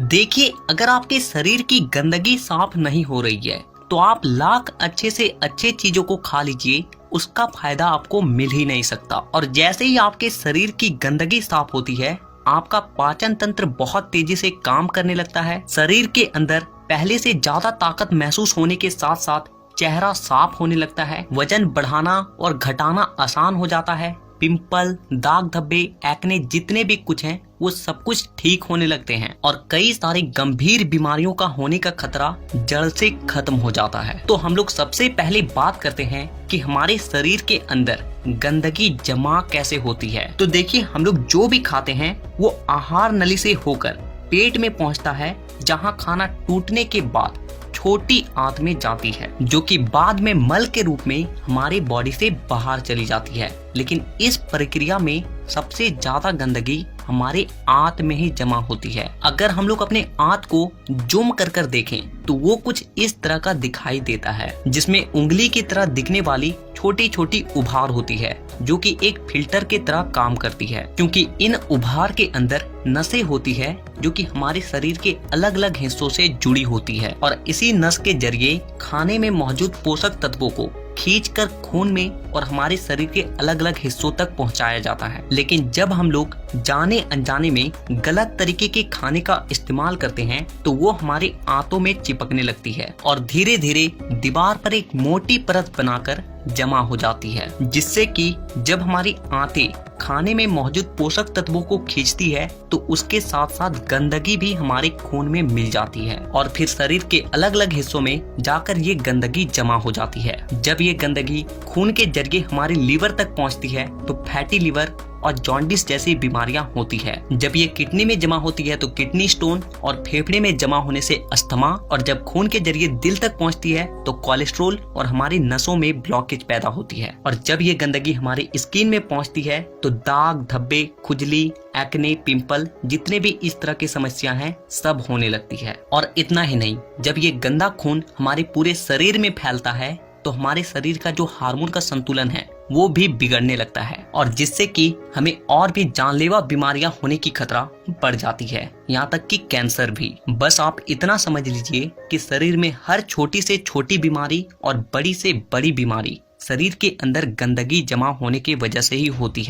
देखिए, अगर आपके शरीर की गंदगी साफ नहीं हो रही है तो आप लाख अच्छे से अच्छे चीजों को खा लीजिए, उसका फायदा आपको मिल ही नहीं सकता। और जैसे ही आपके शरीर की गंदगी साफ होती है, आपका पाचन तंत्र बहुत तेजी से काम करने लगता है। शरीर के अंदर पहले से ज्यादा ताकत महसूस होने के साथ साथ चेहरा साफ होने लगता है। वजन बढ़ाना और घटाना आसान हो जाता है। पिंपल, दाग धब्बे, एक्ने जितने भी कुछ हैं वो सब कुछ ठीक होने लगते हैं और कई सारी गंभीर बीमारियों का होने का खतरा जड़ से खत्म हो जाता है। तो हम लोग सबसे पहले बात करते हैं कि हमारे शरीर के अंदर गंदगी जमा कैसे होती है। तो देखिए, हम लोग जो भी खाते हैं वो आहार नली से होकर पेट में पहुंचता है, जहां खाना टूटने के बाद छोटी आंत में जाती है, जो कि बाद में मल के रूप में हमारे बॉडी से बाहर चली जाती है। लेकिन इस प्रक्रिया में सबसे ज्यादा गंदगी हमारे आंत में ही जमा होती है। अगर हम लोग अपने आंत को जूम कर कर देखें तो वो कुछ इस तरह का दिखाई देता है, जिसमें उंगली की तरह दिखने वाली छोटी छोटी उभार होती है, जो कि एक फिल्टर की तरह काम करती है, क्योंकि इन उभार के अंदर नसें होती है जो कि हमारे शरीर के अलग अलग हिस्सों से जुड़ी होती है और इसी नस के जरिए खाने में मौजूद पोषक तत्वों को खींचकर खून में और हमारे शरीर के अलग अलग हिस्सों तक पहुंचाया जाता है। लेकिन जब हम लोग जाने अनजाने में गलत तरीके के खाने का इस्तेमाल करते हैं तो वो हमारे आंतों में चिपकने लगती है और धीरे धीरे दीवार पर एक मोटी परत बनाकर जमा हो जाती है, जिससे कि जब हमारी आंतें खाने में मौजूद पोषक तत्वों को खींचती है तो उसके साथ साथ गंदगी भी हमारे खून में मिल जाती है और फिर शरीर के अलग अलग हिस्सों में जाकर ये गंदगी जमा हो जाती है। जब ये गंदगी खून के जरिए हमारे लीवर तक पहुंचती है तो फैटी लीवर और जॉन्डिस जैसी बीमारियां होती है। जब ये किडनी में जमा होती है तो किडनी स्टोन और फेफड़े में जमा होने से अस्थमा, और जब खून के जरिए दिल तक पहुंचती है तो कोलेस्ट्रोल और हमारी नसों में ब्लॉकेज पैदा होती है। और जब ये गंदगी हमारी स्किन में पहुंचती है तो दाग धब्बे, खुजली, एक्ने, पिंपल जितने भी इस तरह की समस्या हैं सब होने लगती है। और इतना ही नहीं, जब ये गंदा खून हमारे पूरे शरीर में फैलता है तो हमारे शरीर का जो हार्मोन का संतुलन है वो भी बिगड़ने लगता है और जिससे कि हमें और भी जानलेवा बीमारियां होने की खतरा बढ़ जाती है, यहाँ तक कि कैंसर भी। बस आप इतना समझ लीजिए कि शरीर में हर छोटी से छोटी बीमारी और बड़ी से बड़ी बीमारी शरीर के अंदर गंदगी जमा होने की वजह से ही होती है।